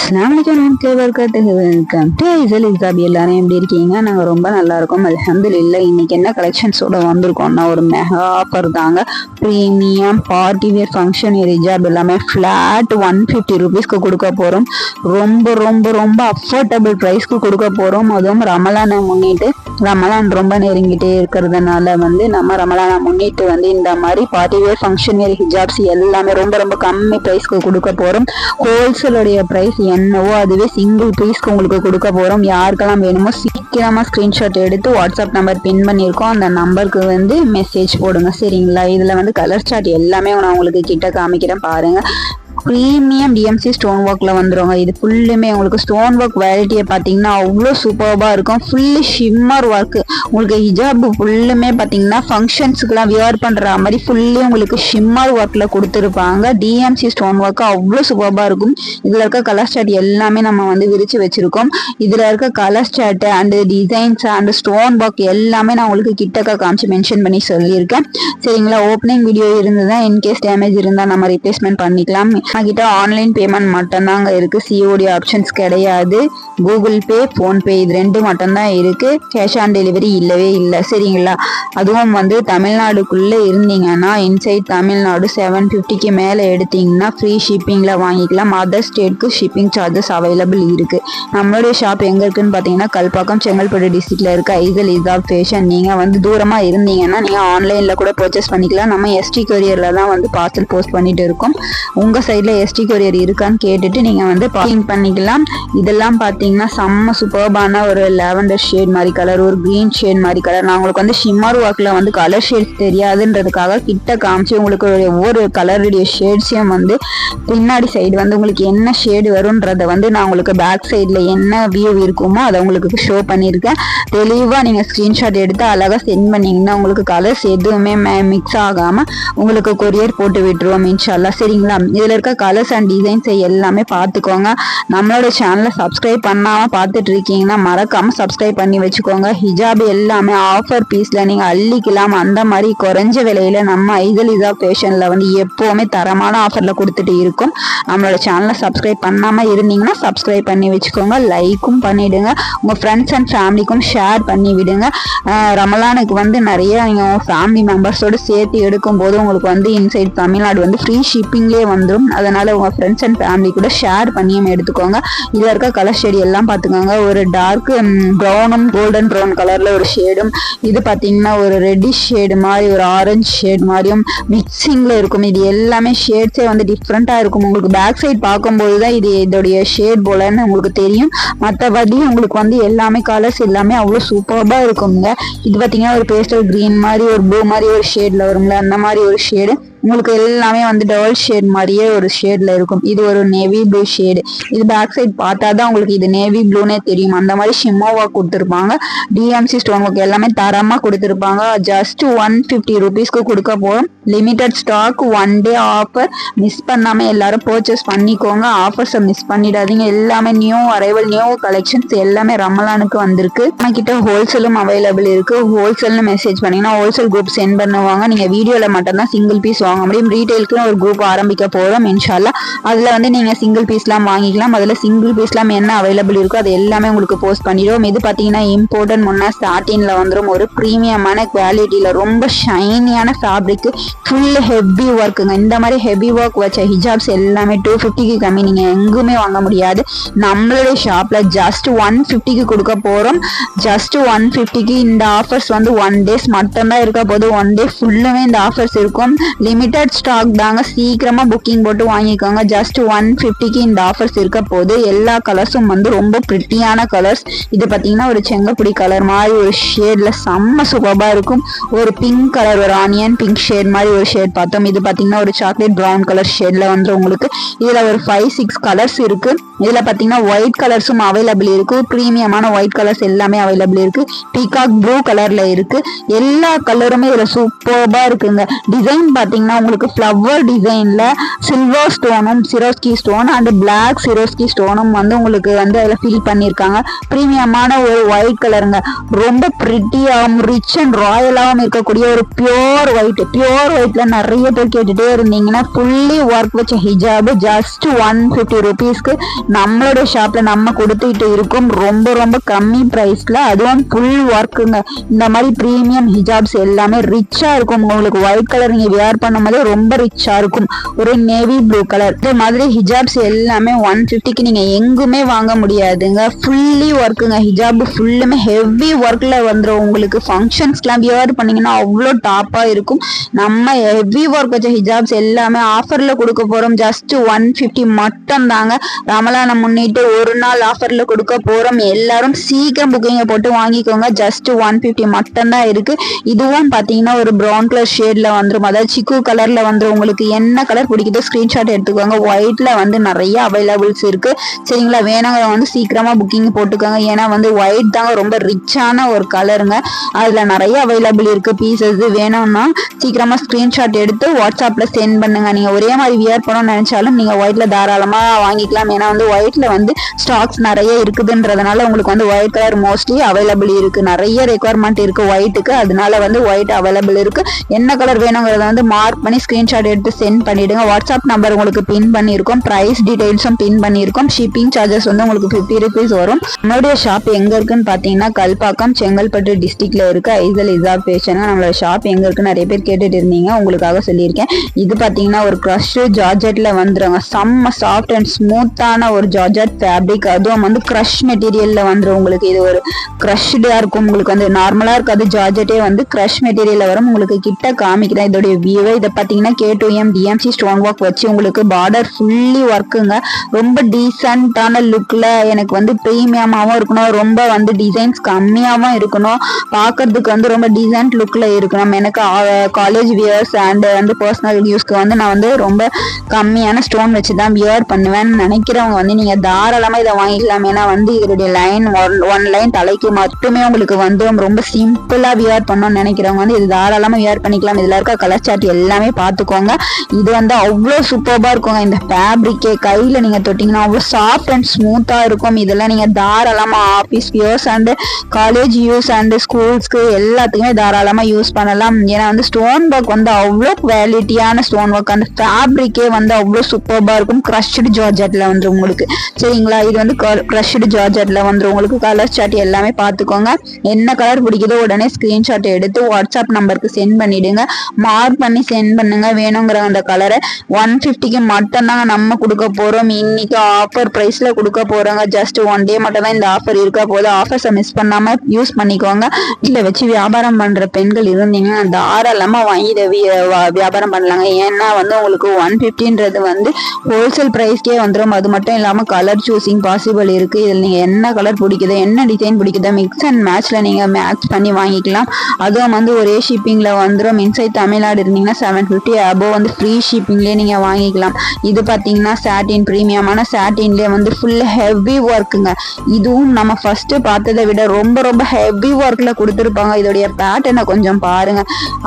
Welcome to Aizawl இசாபி. எல்லாரும் எப்படி இருக்கீங்க? நாங்கள் ரொம்ப நல்லா இருக்கோம், அல்ஹம்துலில்லாஹ். இன்னைக்கு என்ன கலெக்ஷன்ஸோட வந்திருக்கோம்னா, ஒரு மெகா ஆஃபர் தாங்க. ப்ரீமியம் பார்ட்டி வேர் ஃபங்க்ஷன் ஹிஜாப் எல்லாமே ஃப்ளாட் 150 ருபீஸ்க்கு கொடுக்க போகிறோம். ரொம்ப ரொம்ப ரொம்ப அஃபோர்டபுள் ப்ரைஸ்க்கு கொடுக்க போகிறோம். அதுவும் ரமலானை முன்னிட்டு, ரமலான் ரொம்ப நெருங்கிட்டே இருக்கிறதுனால நம்ம ரமலானை முன்னிட்டு இந்த மாதிரி பார்ட்டி வேர் ஃபங்க்ஷன் வேர் ஹிஜாப்ஸ் எல்லாமே ரொம்ப ரொம்ப கம்மி ப்ரைஸ்க்கு கொடுக்க போகிறோம். ஹோல்சேலுடைய ப்ரைஸ் என்னவோ அதுவே சிங்கிள் பீஸ்க்கு உங்களுக்கு கொடுக்க போறோம். யாருக்கெல்லாம் வேணுமோ சீக்கிரமா ஸ்கிரீன்ஷாட் எடுத்து வாட்ஸ்அப் நம்பர் பின் பண்ணியிருக்கோம், அந்த நம்பருக்கு மெசேஜ் போடுங்க, சரிங்களா? இதுல கலர் சார்ட் எல்லாமே நான் உங்களுக்கு கிட்ட காமிக்கிறேன் பாருங்க. ப்ரீமியம் டிஎம்சி ஸ்டோன் ஒர்க்ல வந்துருவாங்க. இது ஃபுல்லுமே உங்களுக்கு ஸ்டோன் ஒர்க் வெரைட்டியை பார்த்தீங்கன்னா அவ்வளோ சூப்பர்பா இருக்கும். Fully shimmer work. உங்களுக்கு ஹிஜாப் ஃபுல்லுமே பார்த்தீங்கன்னா ஃபங்க்ஷன்ஸுக்குலாம் வியர் பண்ற மாதிரி ஃபுல்லி உங்களுக்கு ஷிம்மர் ஒர்க்ல கொடுத்துருப்பாங்க. டிஎம்சி ஸ்டோன் ஒர்க் அவ்வளோ சூப்பர்பா இருக்கும். இதுல இருக்க கலர் சார்ட் எல்லாமே நம்ம விரிச்சு வச்சிருக்கோம். இதுல இருக்க colour chart and designs and stone work எல்லாமே நான் உங்களுக்கு கிட்டக்க காமிச்சு மென்ஷன் பண்ணி சொல்லியிருக்கேன், சரிங்களா? ஓப்பனிங் வீடியோ இருந்ததுன்னா இன்கேஸ் டேமேஜ் இருந்தால் நம்ம ரீப்ளேஸ்மெண்ட் பண்ணிக்கலாம். கிட்ட ஆன்லைன் பேமெண்ட் மட்டும்தாங்க இருக்கு, சிஓடி ஆப்ஷன்ஸ் கிடையாது. கூகுள் பே, போன்பே இது ரெண்டு மட்டும்தான் இருக்கு. கேஷ் ஆன் டெலிவரி இல்லவே இல்லை, சரிங்களா? அதுவும் தமிழ்நாடுக்குள்ள இருந்தீங்கன்னா இன்சைட் தமிழ்நாடு 750க்கு மேல எடுத்தீங்கன்னா ஃப்ரீ ஷிப்பிங்ல வாங்கிக்கலாம். அதர் ஸ்டேட்க்கு ஷிப்பிங் சார்ஜஸ் அவைலபிள் இருக்கு. நம்மளுடைய ஷாப் எங்க இருக்குன்னு பாத்தீங்கன்னா கல்பாக்கம், செங்கல்பட்டு டிஸ்ட்ரிக்ட்ல இருக்க ஐசல் இசாப் ஃபேஷன். நீங்க தூரமா இருந்தீங்கன்னா நீங்க ஆன்லைன்ல கூட பர்ச்சேஸ் பண்ணிக்கலாம். நம்ம எஸ்டி கொரியர்ல தான் பார்சல் போஸ்ட் பண்ணிட்டு இருக்கோம். உங்க சைட்ல எஸ்டி கொரியர் இருக்கான்னு கேட்டுட்டு நீங்க பாக்கிங் பண்ணிக்கலாம். இதெல்லாம் பாத்தீங்கன்னா செம்ம சூப்பர்பான ஒரு லாவெண்டர் ஷேட் மாதிரி கலர், ஒரு கிரீன் ஷேட் மாதிரி கலர். நான் உங்களுக்கு ஷிம்மர் ஒர்க்ல கலர் ஷேட்ஸ் தெரியாதுன்றதுக்காக கிட்ட காமிச்சு உங்களுக்கு ஒவ்வொரு கலருடைய ஷேட்ஸையும் பின்னாடி சைடு உங்களுக்கு என்ன ஷேடு வரும்ன்றத நான் உங்களுக்கு பேக் சைட்ல என்ன வியூ இருக்குமோ அதை உங்களுக்கு ஷோ பண்ணியிருக்கேன். தெளிவா நீங்க ஸ்கிரீன்ஷாட் எடுத்து அழகா சென்ட் பண்ணீங்கன்னா உங்களுக்கு கலர்ஸ் எதுவுமே மிக்ஸ் ஆகாம உங்களுக்கு கொரியர் போட்டு விட்டுருவோம் இன்ஷால்லா, சரிங்களா? இதுல இருக்க கலர்ஸ் அண்ட் டிசைன்ஸ் எல்லாமே பார்த்துக்கோங்க. நம்மளோட சேனலை சப்ஸ்கிரைப் பண்ணாம பார்த்துட்டு இருக்கீங்கன்னா மறக்காம சப்ஸ்கிரைப் பண்ணி வச்சுக்கோங்க. ஹிஜாப் எல்லாமே ஆஃபர் பீஸ்ல நீங்க அள்ளிக்கலாம். அந்த மாதிரி குறைஞ்ச விலையில நம்ம ஐசல் இசாப் ஃபேஷன்ல எப்பவுமே தரமான ஆஃபர்ல கொடுத்துட்டு இருக்கும். நம்மளோட சேனலை சப்ஸ்கிரைப் பண்ணாம இருந்தீங்கன்னா சப்ஸ்கிரைப் பண்ணி வச்சுக்கோங்க, லைக்கும் பண்ணிடுங்க, உங்க ஃப்ரெண்ட்ஸ் அண்ட் ஃபேமிலிக்கும் ஷேர் பண்ணி விடுங்க. ரமலானுக்கு நிறைய நீங்க ஃபேமிலி மெம்பர்ஸோடு சேர்த்து எடுக்கும் போது உங்களுக்கு இன்சைட் தமிழ்நாடு ஃப்ரீ ஷிப்பிங்லேயே வந்துடும். அதனால உங்க ஃப்ரெண்ட்ஸ் அண்ட் ஃபேமிலி கூட ஷேர் பண்ணியும் எடுத்துக்கோங்க. இதுல இருக்க கலர் ஷேடு எல்லாம் பார்த்துக்கோங்க. ஒரு டார்க் ப்ரௌனும் கோல்டன் ப்ரௌன் கலர்ல ஒரு ஷேடும், இது பார்த்தீங்கன்னா ஒரு ரெட்டிஷ் ஷேடு மாதிரி, ஒரு ஆரஞ்சு ஷேட் மாதிரியும் மிக்சிங்ல இருக்கும். இது எல்லாமே ஷேட்ஸே டிஃப்ரெண்டா இருக்கும். உங்களுக்கு பேக் சைட் பார்க்கும்போது தான் இதோடைய ஷேட் போலன்னு உங்களுக்கு தெரியும். மற்றபடி உங்களுக்கு எல்லாமே கலர்ஸ் எல்லாமே அவ்வளோ சூப்பர்பா இருக்குங்க. இது பார்த்தீங்கன்னா ஒரு பேஸ்டல் கிரீன் மாதிரி, ஒரு ப்ளூ மாதிரி ஒரு ஷேட்ல வரும்ல, அந்த மாதிரி ஒரு ஷேடு. உங்களுக்கு எல்லாமே டபுள் ஷேட் மாதிரியே ஒரு ஷேட்ல இருக்கும். இது ஒரு நேவி ப்ளூ ஷேடு. இது பேக் சைட் பார்த்தாதான் உங்களுக்கு இது நேவி ப்ளூனே தெரியும். அந்த மாதிரி ஷிம்மோவா கொடுத்துருப்பாங்க. டிஎம்சி ஸ்டோன் ஒர்க் எல்லாமே தரமா கொடுத்துருப்பாங்க. ஜஸ்ட் 150 ருபீஸ்க்கு கொடுக்க போறோம். Limited stock, 1 day offer. Miss பண்ணாம எல்லாரும் பர்ச்சேஸ் பண்ணிக்கோங்க. ஆஃபர்ஸை மிஸ் பண்ணிடாதீங்க. எல்லாமே நியூ அரைவல், நியூ கலெக்ஷன்ஸ் எல்லாமே ரமலானுக்கு வந்திருக்கு. நம்ம கிட்ட ஹோல்சேலும் அவைலபிள் இருக்கு. ஹோல்சேல்னு மெசேஜ் பண்ணீங்கன்னா ஹோல்சேல் குரூப் சென்ட் பண்ணுவாங்க. நீங்க வீடியோல மட்டும்தான் சிங்கிள் பீஸ் வாங்க முடியும். ரீட்டைலுக்கு ஒரு குரூப் ஆரம்பிக்க போறோம் இன்ஷால்லா. அதுல நீங்க சிங்கிள் பீஸ்லாம் வாங்கிக்கலாம். அதுல சிங்கிள் பீஸ்லாம் என்ன அவைலபிள் இருக்கோ அது எல்லாமே உங்களுக்கு போஸ்ட் பண்ணிடுவோம். இது பாத்தீங்கன்னா இம்போர்ட்டன்ட் முன்னா ஸ்டார்டிங்ல வந்துடும். ஒரு பிரீமியமான குவாலிட்டியில ரொம்ப ஷைனியான ஃபேப்ரிக், ஃபுல் ஹெவி ஒர்க்குங்க. இந்த மாதிரி ஹெவி ஒர்க் வச்ச ஹிஜாப்ஸ் எல்லாமே 250க்கு கம்மி நீங்க எங்குமே வாங்க முடியாது. நம்மளுடைய ஷாப்ல ஜஸ்ட் 150க்கு கொடுக்க போறோம். ஜஸ்ட் 150க்கு இந்த ஆஃபர்ஸ் 1 டேஸ் மட்டும்தான் இருக்க போது. 1 டே ஃபுல்லுமே இந்த ஆஃபர்ஸ் இருக்கும். லிமிடெட் ஸ்டாக் தாங்க, சீக்கிரமா புக்கிங் போட்டு வாங்கிக்கோங்க. ஜஸ்ட் 150க்கு இந்த ஆஃபர்ஸ் இருக்க போது. எல்லா கலர்ஸும் ரொம்ப பிரிட்டியான கலர்ஸ். இது பாத்தீங்கன்னா ஒரு செங்கப்புடி கலர் மாதிரி ஒரு ஷேட்ல செம்ம சூப்பர்பா இருக்கும். ஒரு பிங்க் கலர், ஒரு ஆனியன் பிங்க் ஷேட் மாதிரி ஒரு ஷேட் பார்த்தோம். இது பாத்தீங்கன்னா ஒரு சாக்லேட் ப்ரௌன் கலர் ஷேட்ல உங்களுக்கு. இதுல ஒரு 5-6 கலர்ஸ் இருக்கு. இதுல பாத்தீங்கன்னா ஒயிட் கலர்ஸும் அவைலபிள் இருக்கு. பிரீமியமான ஒயிட் கலர்ஸ் எல்லாமே அவைலபிள் இருக்கு. பீகாக் ப்ளூ கலர்ல இருக்கு. எல்லா கலருமே இதுல சூப்பர்பா இருக்குங்க. டிசைன் பாத்தீங்கன்னா பார்த்தீங்கன்னா உங்களுக்கு ஃப்ளவர் டிசைனில் சில்வர் ஸ்டோனும் Swarovski stone and black Swarovski ஸ்டோனும் வந்து உங்களுக்கு வந்து அதில் ஃபில் பண்ணியிருக்காங்க. ப்ரீமியமான ஒரு ஒயிட் கலருங்க. ரொம்ப ப்ரிட்டியாகவும் ரிச் அண்ட் ராயலாகவும் இருக்கக்கூடிய ஒரு பியோர் ஒயிட்ல நிறைய பேர் கேட்டுட்டே இருந்தீங்கன்னா ஃபுல்லி ஒர்க் வச்ச ஹிஜாபு ஜஸ்ட் 150 rupeesக்கு நம்மளோட ஷாப்ல நம்ம கொடுத்துட்டு இருக்கும். ரொம்ப ரொம்ப கம்மி பிரைஸ்ல, அதுவும் ஃபுல் ஒர்க்குங்க. இந்த மாதிரி ப்ரீமியம் ஹிஜாப்ஸ் எல்லாமே ரிச்சா இருக்கும். உங்களுக்கு ஒயிட் கலர் நீங்க வியர் பண்ணும்போது ரொம்ப ரிச்சா இருக்கும். ஒரு நேவி ப்ளூ கலர் இந்த மாதிரி ஹிஜாப்ஸ் எல்லாமே 150க்கு நீங்க எங்குமே வாங்க முடியாதுங்க. ஃபுல்லி ஒர்க்குங்க. ஹிஜாப் ஃபுல்லுமே ஹெவி ஒர்க்ல வந்துடும். உங்களுக்கு ஃபங்க்ஷன்ஸ்லாம் வியர் பண்ணீங்கன்னா அவ்வளோ டாப்பா இருக்கும். நம்ம ஹெவி ஒர்க் வச்ச ஹிஜாப்ஸ் எல்லாமே ஆஃபர்ல கொடுக்க போறோம். ஜஸ்ட் 150 மட்டும் தாங்க. ரமலானை முன்னிட்டு ஒரு நாள் ஆஃபர்ல கொடுக்க போறோம். எல்லாரும் சீக்கிரம் புக்கிங்க போட்டு வாங்கிக்கோங்க. ஜஸ்ட் 150 மட்டும் தான் இருக்கு. இதுவும் பாத்தீங்கன்னா ஒரு ப்ரௌன் கலர் ஷேட்ல வந்துடும். அதாவது சிக்கு கலர்ல வந்துடும். உங்களுக்கு என்ன கலர் பிடிக்குதோ ஸ்கிரீன்ஷாட் எடுத்துக்கோங்க. ஒயிட்ல வந்து நிறைய அவைலபிள்ஸ் இருக்கு. சரிங்களா, வேணுங்கிற வந்து சீக்கிரமா புக்கிங் போட்டுக்கோங்க. ஏன்னா வந்து ஒயிட் தாங்க ரொம்ப ரிச்சான ஒரு கலருங்க. அதுல நிறைய அவைலபிள் இருக்கு பீசஸ். வேணும்னா சீக்கிரமா ஸ்கிரீன்ஷாட் எடுத்து வாட்ஸ்அப்ல சென்ட் பண்ணுங்க. நீங்க ஒரே மாதிரி வியர் பண்ணணும்னு நினைச்சாலும் நீங்க ஒயிட்ல தாராளமா வாங்கிக்கலாம். ஏன்னா வந்து ஒயிட்ல வந்து ஸ்டாக்ஸ் நிறைய இருக்குதுன்றதுனால உங்களுக்கு வந்து ஒயிட் கலர் மோஸ்ட்லி அவைலபிள் இருக்கு. நிறைய ரெக்குவயர்மெண்ட் இருக்கு ஒயிட்டுக்கு. அதனால வந்து ஒயிட் அவைலபிள் இருக்கு. என்ன கலர் வேணுங்கிறத வந்து மார்க் பண்ணி ஸ்கிரீன்ஷாட் எடுத்து சென்ட் பண்ணிடுங்க. வாட்ஸ்அப் நம்பர் உங்களுக்கு பின் பண்ணியிருக்கோம். பிரைஸ் டீடைல்ஸும் பின் பண்ணியிருக்கோம். ஷிப்பிங் சார்ஜஸ் வந்து உங்களுக்கு 50 rupees வரும். நம்மளுடைய ஷாப் எங்க இருக்குன்னு பாத்தீங்கன்னா கல்பாக்கம் செங்கல்பட்டு டிஸ்ட்ரிக்ட்ல இருக்கு. ஐசல் ஹிஜாப் ஃபேஷன். நம்மளோட ஷாப் எங்க இருக்குன்னு நிறைய பேர் கேட்டுட்டு இருந்தீங்க, உங்களுக்காக சொல்லியிருக்கேன். இது பாத்தீங்கன்னா ஒரு கிரஷ் ஜார்ஜெட்ல வந்துருங்க. செம்ம சாஃப்ட் அண்ட் ஸ்மூத்தான ஒரு ஜார்ஜெட் ஃபேப்ரிக். அதுவும் வந்து கிரஷ் மெட்டீரியல்ல வந்துடும். உங்களுக்கு இது ஒரு கிரஷ்டா இருக்கும். உங்களுக்கு வந்து நார்மலா இருக்காது. ஜார்ஜெட்டே வந்து கிரஷ் மெட்டீரியல்ல வரும். உங்களுக்கு கிட்ட காமிக்கிறேன் இதோடைய வியூவை. இதை பாத்தீங்கன்னா K2M DMC ஸ்டோன் ஒர்க் வச்சு உங்களுக்கு பார்டர் ஃபுல்லி ஒர்க்குங்க. ரொம்ப டீசென்டான லுக்ல எனக்கு வந்து ப்ரீமியமாவும் இருக்கணும். ரொம்ப வந்து டிசைன்ஸ் கம்மியாவும் இருக்கணும். பார்க்கறதுக்கு வந்து ரொம்ப டீசென்ட் லுக்ல இருக்கணும். எனக்கு காலேஜ் வியர்ஸ் அண்ட் வந்து பர்சனல் யூஸ்க்கு வந்து நான் வந்து ரொம்ப கம்மியான ஸ்டோன் வச்சு தான் வியர் பண்ணுவேன்னு நினைக்கிறவங்க வந்து நீங்க தாராளமா இதை வாங்கிக்கலாம். ஏன்னா வந்து இதோடைய லைன் ஒன் லைன் தலைக்கு மட்டுமே உங்களுக்கு வந்து ரொம்ப சிம்பிளா வியர் பண்ணணும்னு நினைக்கிறவங்க வந்து இது தாராளமா வியர் பண்ணிக்கலாம். இதுல இருக்க கலர் சார்ட் எல்லாமே பார்த்துக்கோங்க. இது வந்து அவ்வளோ சூப்பர்பா இருக்குங்க. இந்த ஃபேப்ரிக்கே கையில நீங்க தொட்டீங்கன்னா அவ்வளோ சாஃப்ட் அண்ட் ஸ்மூத்தா இருக்கும். இதெல்லாம் நீங்க தாராளமா office wears and college use and ஸ்கூல்ஸ்க்கு எல்லாத்துக்குமே தாராளமா யூஸ் பண்ணலாம். ஏன்னா வந்து ஸ்டோன் ஒர்க் வந்து அவ்வளோ குவாலிட்டியான ஸ்டோன் ஒர்க். அந்த ஃபேப்ரிக்கே வந்து அவ்வளோ சூப்பர்பா இருக்கும். கிரஷ்டு ஜார்ஜெட்ல வந்து உங்களுக்கு சரிங்களா. இது வந்து கிரஷ்டு ஜார்ஜெட்ல வந்து உங்களுக்கு கலர் சார்ட் எல்லாமே பார்த்துக்கோங்க. என்ன கலர் பிடிக்குதோ உடனே ஸ்கிரீன்ஷாட் எடுத்து வாட்ஸ்அப் நம்பருக்கு சென்ட் பண்ணிடுங்க. மார்க் பண்ணி சென்ட் பண்ணுங்க. வேணுங்கிற அந்த கலரை 150க்கு மட்டும் தாங்க நம்ம கொடுக்க போறோம். இன்னைக்கு ஆஃபர் பிரைஸ்ல கொடுக்க போறோங்க. ஜஸ்ட் 1 day மட்டும் தான் இந்த ஆஃபர் இருக்க போது. ஆஃபர்ஸை மிஸ் பண்ணாம யூஸ் பண்ணிக்கோங்க. வீட்டுல வச்சு வியாபாரம் பண்ற பெண்கள் இருந்தீங்கன்னா தாராளமா வாங்கி இதை வியாபாரம் பண்ணலாங்க. ஏன்னா வந்து உங்களுக்கு 150ன்றது வந்து ஹோல்சேல் பிரைஸ்க்கே வந்துடும். அது மட்டும் இல்லாம கலர் சூசிங் பாசிபிள் இருக்கு. இதில் நீங்க என்ன கலர் பிடிக்குதோ என்ன டிசைன் பிடிக்குதோ மிக்ஸ் அண்ட் மேட்ச்ல நீங்க மேட்ச் பண்ணி வாங்கிக்கலாம். அதுவும் வந்து ஒரே ஷிப்பிங்ல வந்துடும். இன்சைட் தமிழ்நாடு இருந்தீங்கன்னா 750 அபோவ் வந்து ஃப்ரீ ஷிப்பிங்லேயே நீங்க வாங்கிக்கலாம். இது பாத்தீங்கன்னா சாட்டின் ப்ரீமியமான சாட்டின்லேயே வந்து ஃபுல் ஹெவி ஒர்க்குங்க. இதுவும் நம்ம ஃபர்ஸ்ட் பார்த்ததை விட ரொம்ப ரொம்ப ஹெவி ஒர்க்ல கொடுத்துருப்பாங்க. இதோடைய பேட்டர்னை கொஞ்சம் பாருங்க.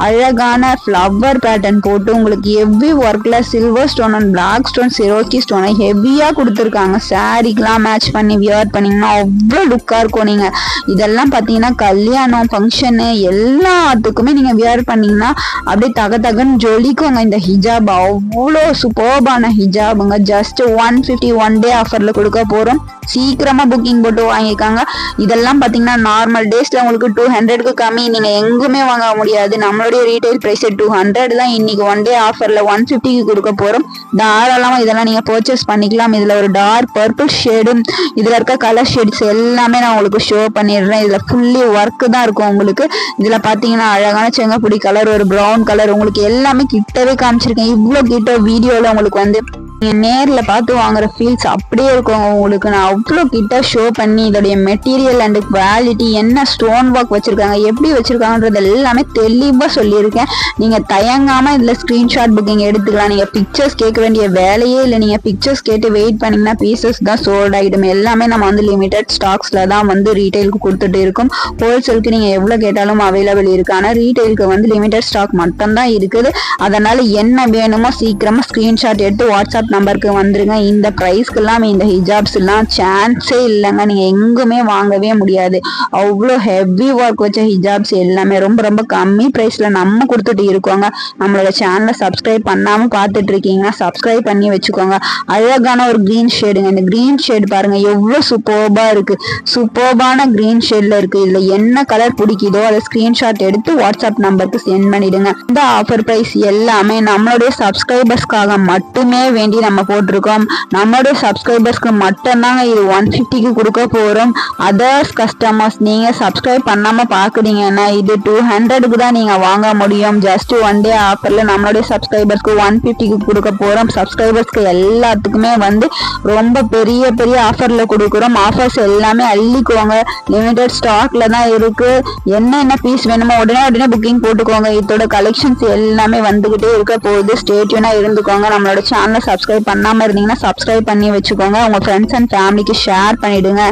அழகான ஃப்ளவர் பேட்டர்ன் போட்டு உங்களுக்கு ஹெவி ஒர்க்ல silver stone and black stone Swarovski ஸ்டோனை ஹெவியா கொடுத்துருக்காங்க. சாரிக்கெல்லாம் மேட்ச் பண்ணி வியர் பண்ணீங்கன்னா அவ்வளோ லுக்கா இருக்கும். நீங்க இதெல்லாம் பாத்தீங்கன்னா கல்யாணம் ஃபங்க்ஷனு எல்லாத்துக்குமே நீங்க வியர் பண்ணீங்கன்னா அப்படியே தகன்னு ஜொலிக்குங்க. இந்த ஹிஜாப் அவ்வளோ சூப்பர்பான ஹிஜாபுங்க. ஜஸ்ட் 150 1 day ஆஃபர்ல கொடுக்க போறோம். சீக்கிரமா புக்கிங் போட்டு வாங்கிக்காங்க. இதெல்லாம் பாத்தீங்கன்னா நார்மல் டேஸ்ல உங்களுக்கு 200க்கு கம்மி நீங்க எங்குமே வாங்க முடியாது. நம்மளுடைய ரீட்டைல் பிரைஸ் 200 தான். இன்னைக்கு 1 day ஆஃபர்ல 150க்கு கொடுக்க போறோம். தாராளமா இதெல்லாம் நீங்க பர்ச்சேஸ் பண்ணிக்கலாம். இதுல ஒரு டார்க் பர்பிள் ஷேடும் இதுல இருக்க கலர் ஷேட்ஸ் எல்லாமே நான் உங்களுக்கு ஷோ பண்ணிடுறேன். இதுல ஃபுல்லி ஒர்க் தான் இருக்கும் உங்களுக்கு. இதுல பாத்தீங்கன்னா அழகான செங்கப்பொடி கலர், ஒரு ப்ரௌன் கலர் உங்களுக்கு எல்லாமே கிட்டவே காமிச்சிருக்கேன். இவ்வளவு கிட்ட வீடியோல உங்களுக்கு வந்து நீங்க நேர்ல பார்த்து வாங்குற ஃபீல்ஸ் அப்படியே இருக்கும் உங்களுக்கு. நான் அவ்வளோ கிட்ட ஷோ பண்ணி இதோடைய மெட்டீரியல் அண்ட் குவாலிட்டி, என்ன ஸ்டோன் ஒர்க் வச்சிருக்காங்க, எப்படி வச்சிருக்காங்கன்றது எல்லாமே தெளிவா சொல்லியிருக்கேன். நீங்க தயங்காம இதுல ஸ்கிரீன்ஷாட் புக்கிங் எடுத்துக்கலாம். நீங்க பிக்சர்ஸ் கேட்க வேண்டிய வேலையே இல்லை. நீங்க பிக்சர்ஸ் கேட்டு வெயிட் பண்ணீங்கன்னா பீசஸ் தான் சோல்ட் ஆகிடும். எல்லாமே நம்ம வந்து லிமிடெட் ஸ்டாக்ஸ்ல தான் வந்து ரீட்டைலுக்கு கொடுத்துட்டு இருக்கோம். ஹோல்சேலுக்கு நீங்க எவ்வளவு கேட்டாலும் அவைலபிள் இருக்கு. ஆனா ரீட்டைலுக்கு வந்து லிமிடெட் ஸ்டாக் மட்டும் தான் இருக்குது. அதனால என்ன வேணுமோ சீக்கிரமா ஸ்கிரீன்ஷாட் எடுத்து வாட்ஸ்அப் நம்பருக்கு வந்துருங்க. இந்த பிரைஸ்க்கு எல்லாம் இந்த ஹிஜாப்ஸ் எல்லாம் சான்ஸே இல்லைங்க. நீங்க எங்குமே வாங்கவே முடியாது. அவ்வளோ ஹெவி ஒர்க் வச்ச ஹிஜாப்ஸ் எல்லாமே ரொம்ப ரொம்ப கம்மி பிரைஸ்ல நம்ம கொடுத்துட்டு இருக்கோங்க. நம்மளோட சேனலை சப்ஸ்கிரைப் பண்ணாம பார்த்துட்டு இருக்கீங்கன்னா சப்ஸ்கிரைப் பண்ணி வச்சுக்கோங்க. அழகான ஒரு கிரீன் ஷேடுங்க. இந்த கிரீன் ஷேடு பாருங்க எவ்வளவு சூப்பர்பா இருக்கு. சூப்பர்பான கிரீன் ஷேட்ல இருக்கு. இதுல என்ன கலர் பிடிக்குதோ அதை ஸ்கிரீன்ஷாட் எடுத்து வாட்ஸ்அப் நம்பருக்கு சென்ட் பண்ணிடுங்க. இந்த ஆஃபர் பிரைஸ் எல்லாமே நம்மளுடைய சப்ஸ்கிரைபர்ஸ்க்காக மட்டுமே வேண்டி நம்ம போட்டிருக்கோம். நம்மளுடைய சப்ஸ்கிரைபர்ஸ்க்கு மட்டும்தாங்க இது 150க்கு கொடுக்க போறோம். அதர்ஸ் கஸ்டமர்ஸ் நீங்க சப்ஸ்கிரைப் பண்ணாம பாக்குறீங்கன்னா இது 200க்கு தான் நீங்க வாங்க முடியும். ஜஸ்ட் ஒன் டே ஆஃபர்ல நம்மளுடைய சப்ஸ்கிரைபர்ஸ்க்கு 150க்கு கொடுக்க போறோம். சப்ஸ்கிரைபர்ஸ்க்கு எல்லாத்துக்குமே வந்து ரொம்ப பெரிய பெரிய ஆஃபர்ல கொடுக்குறோம். ஆஃபர்ஸ் எல்லாமே அள்ளிக்கோங்க. லிமிடெட் ஸ்டாக்ல தான் இருக்கு. என்ன பீஸ் வேணுமோ உடனே புக்கிங் போட்டுக்கோங்க. இதோட கலெக்ஷன்ஸ் எல்லாமே வந்துகிட்டே இருக்க போகுது. ஸ்டே டியூனா இருந்துக்கோங்க. நம்மளோட சேனலை சப்ஸ்கிரைப் பண்ணாம இருந்தீங்கன்னா சப்ஸ்கிரைப் பண்ணி வச்சுக்கோங்க. உங்க ஃப்ரெண்ட்ஸ் அண்ட் ஃபேமிலிக்கு ஷேர் பண்ணிடுங்க.